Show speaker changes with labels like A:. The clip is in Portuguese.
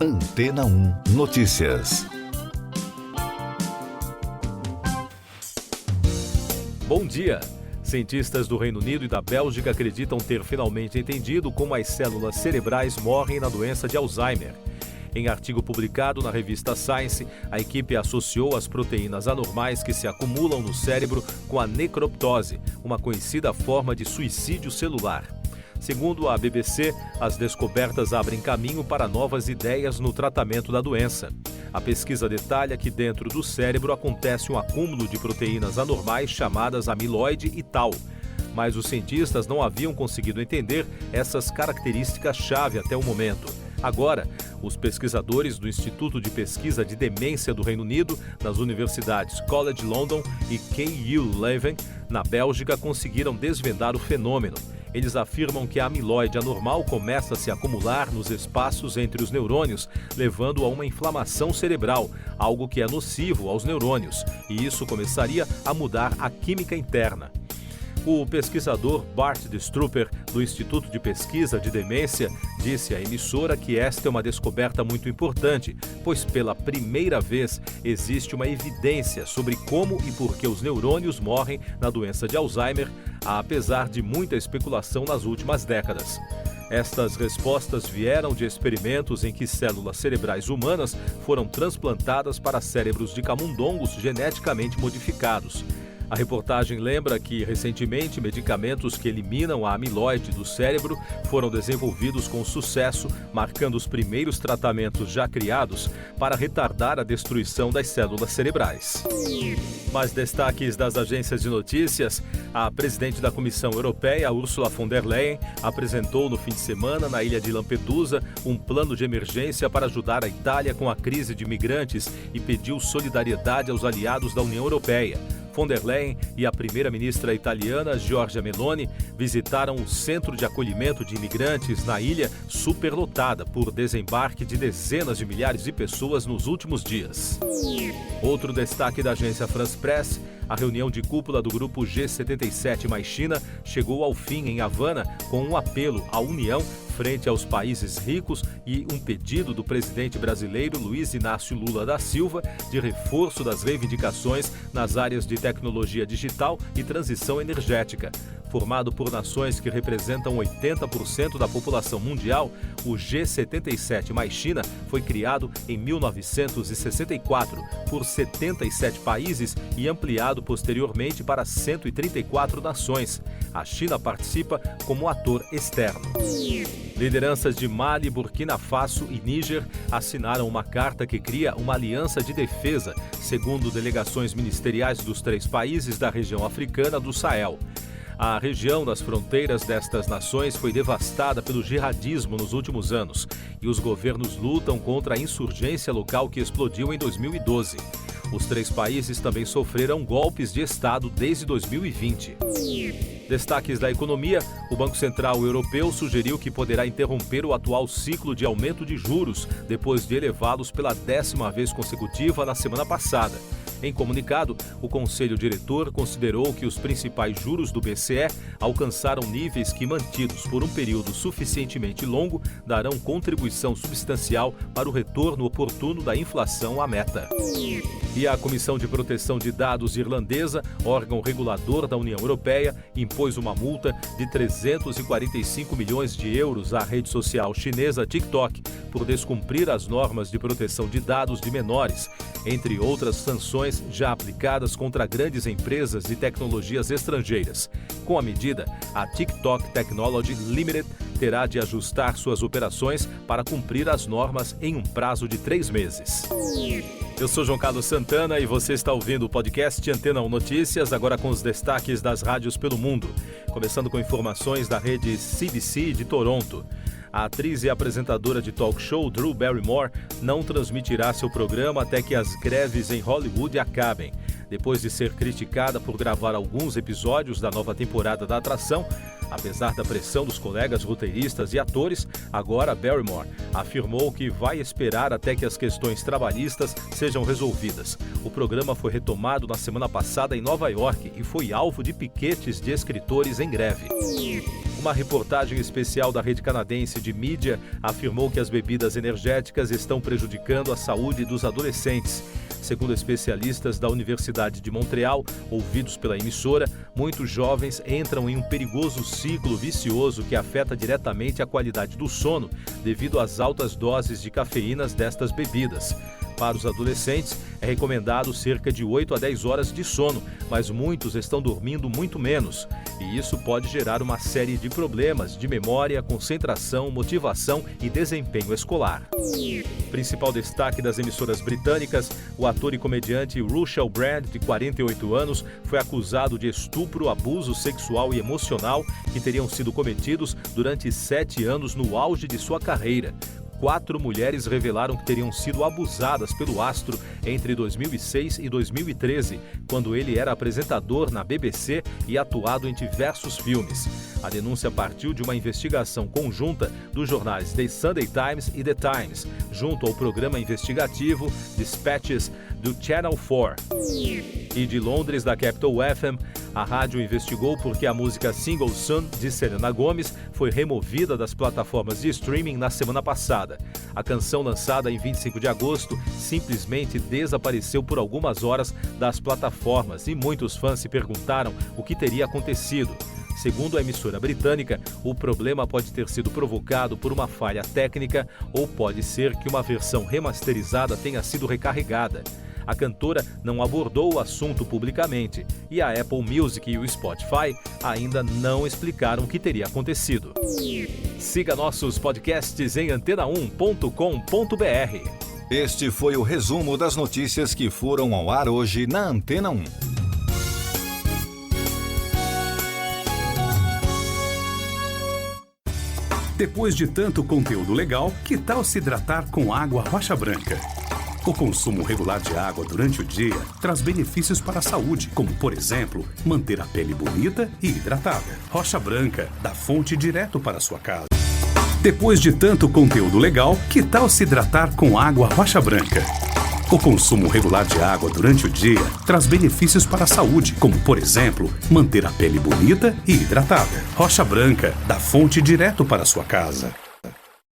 A: Antena 1 Notícias.
B: Bom dia! Cientistas do Reino Unido e da Bélgica acreditam ter finalmente entendido como as células cerebrais morrem na doença de Alzheimer. Em artigo publicado na revista Science, a equipe associou as proteínas anormais que se acumulam no cérebro com a necroptose, uma conhecida forma de suicídio celular. Segundo a BBC, as descobertas abrem caminho para novas ideias no tratamento da doença. A pesquisa detalha que dentro do cérebro acontece um acúmulo de proteínas anormais chamadas amiloide e tau. Mas os cientistas não haviam conseguido entender essas características-chave até o momento. Agora, os pesquisadores do Instituto de Pesquisa de Demência do Reino Unido, nas universidades College London e KU Leuven, na Bélgica, conseguiram desvendar o fenômeno. Eles afirmam que a amiloide anormal começa a se acumular nos espaços entre os neurônios, levando a uma inflamação cerebral, algo que é nocivo aos neurônios, e isso começaria a mudar a química interna. O pesquisador Bart de Strooper, do Instituto de Pesquisa de Demência, disse à emissora que esta é uma descoberta muito importante, pois pela primeira vez existe uma evidência sobre como e por que os neurônios morrem na doença de Alzheimer, apesar de muita especulação nas últimas décadas. Estas respostas vieram de experimentos em que células cerebrais humanas foram transplantadas para cérebros de camundongos geneticamente modificados. A reportagem lembra que, recentemente, medicamentos que eliminam a amiloide do cérebro foram desenvolvidos com sucesso, marcando os primeiros tratamentos já criados para retardar a destruição das células cerebrais. Mais destaques das agências de notícias: a presidente da Comissão Europeia, Ursula von der Leyen, apresentou no fim de semana, na ilha de Lampedusa, um plano de emergência para ajudar a Itália com a crise de migrantes e pediu solidariedade aos aliados da União Europeia. Von der Leyen e a primeira-ministra italiana, Giorgia Meloni, visitaram o centro de acolhimento de imigrantes na ilha, superlotada por desembarque de dezenas de milhares de pessoas nos últimos dias. Outro destaque da agência France Press: a reunião de cúpula do grupo G77 mais China chegou ao fim em Havana com um apelo à União frente aos países ricos e um pedido do presidente brasileiro Luiz Inácio Lula da Silva de reforço das reivindicações nas áreas de tecnologia digital e transição energética. Formado por nações que representam 80% da população mundial, o G77 mais China foi criado em 1964 por 77 países e ampliado posteriormente para 134 nações. A China participa como ator externo. Lideranças de Mali, Burkina Faso e Níger assinaram uma carta que cria uma aliança de defesa, segundo delegações ministeriais dos três países da região africana do Sahel. A região das fronteiras destas nações foi devastada pelo jihadismo nos últimos anos e os governos lutam contra a insurgência local que explodiu em 2012. Os três países também sofreram golpes de Estado desde 2020. Destaques da economia: o Banco Central Europeu sugeriu que poderá interromper o atual ciclo de aumento de juros depois de elevá-los pela 10ª vez consecutiva na semana passada. Em comunicado, o Conselho Diretor considerou que os principais juros do BCE alcançaram níveis que, mantidos por um período suficientemente longo, darão contribuição substancial para o retorno oportuno da inflação à meta. E a Comissão de Proteção de Dados irlandesa, órgão regulador da União Europeia, impôs uma multa de 345 milhões de euros à rede social chinesa TikTok por descumprir as normas de proteção de dados de menores, entre outras sanções já aplicadas contra grandes empresas de tecnologias estrangeiras. Com a medida, a TikTok Technology Limited terá de ajustar suas operações para cumprir as normas em um prazo de 3 meses. Eu sou João Carlos Santana e você está ouvindo o podcast Antena 1 Notícias, agora com os destaques das rádios pelo mundo. Começando com informações da rede CBC de Toronto. A atriz e apresentadora de talk show Drew Barrymore não transmitirá seu programa até que as greves em Hollywood acabem. Depois de ser criticada por gravar alguns episódios da nova temporada da atração, apesar da pressão dos colegas roteiristas e atores, agora Barrymore afirmou que vai esperar até que as questões trabalhistas sejam resolvidas. O programa foi retomado na semana passada em Nova York e foi alvo de piquetes de escritores em greve. Uma reportagem especial da rede canadense de mídia afirmou que as bebidas energéticas estão prejudicando a saúde dos adolescentes. Segundo especialistas da Universidade de Montreal, ouvidos pela emissora, muitos jovens entram em um perigoso ciclo vicioso que afeta diretamente a qualidade do sono devido às altas doses de cafeínas destas bebidas. Para os adolescentes, é recomendado cerca de 8 a 10 horas de sono, mas muitos estão dormindo muito menos. E isso pode gerar uma série de problemas de memória, concentração, motivação e desempenho escolar. Principal destaque das emissoras britânicas, o ator e comediante Russell Brand, de 48 anos, foi acusado de estupro, abuso sexual e emocional que teriam sido cometidos durante 7 anos no auge de sua carreira. 4 mulheres revelaram que teriam sido abusadas pelo astro entre 2006 e 2013, quando ele era apresentador na BBC e atuado em diversos filmes. A denúncia partiu de uma investigação conjunta dos jornais The Sunday Times e The Times, junto ao programa investigativo Dispatches do Channel 4. E de Londres, da Capital FM, a rádio investigou porque a música Single Son, de Selena Gomez, foi removida das plataformas de streaming na semana passada. A canção, lançada em 25 de agosto, simplesmente desapareceu por algumas horas das plataformas e muitos fãs se perguntaram o que teria acontecido. Segundo a emissora britânica, o problema pode ter sido provocado por uma falha técnica ou pode ser que uma versão remasterizada tenha sido recarregada. A cantora não abordou o assunto publicamente e a Apple Music e o Spotify ainda não explicaram o que teria acontecido. Siga nossos podcasts em antena1.com.br.
A: Este foi o resumo das notícias que foram ao ar hoje na Antena 1.
C: Depois de tanto conteúdo legal, que tal se hidratar com água Rocha Branca? O consumo regular de água durante o dia traz benefícios para a saúde, como, por exemplo, manter a pele bonita e hidratada. Rocha Branca, da fonte direto para a sua casa. Depois de tanto conteúdo legal, que tal se hidratar com água Rocha Branca? O consumo regular de água durante o dia traz benefícios para a saúde, como, por exemplo, manter a pele bonita e hidratada. Rocha Branca, da fonte direto para a sua casa.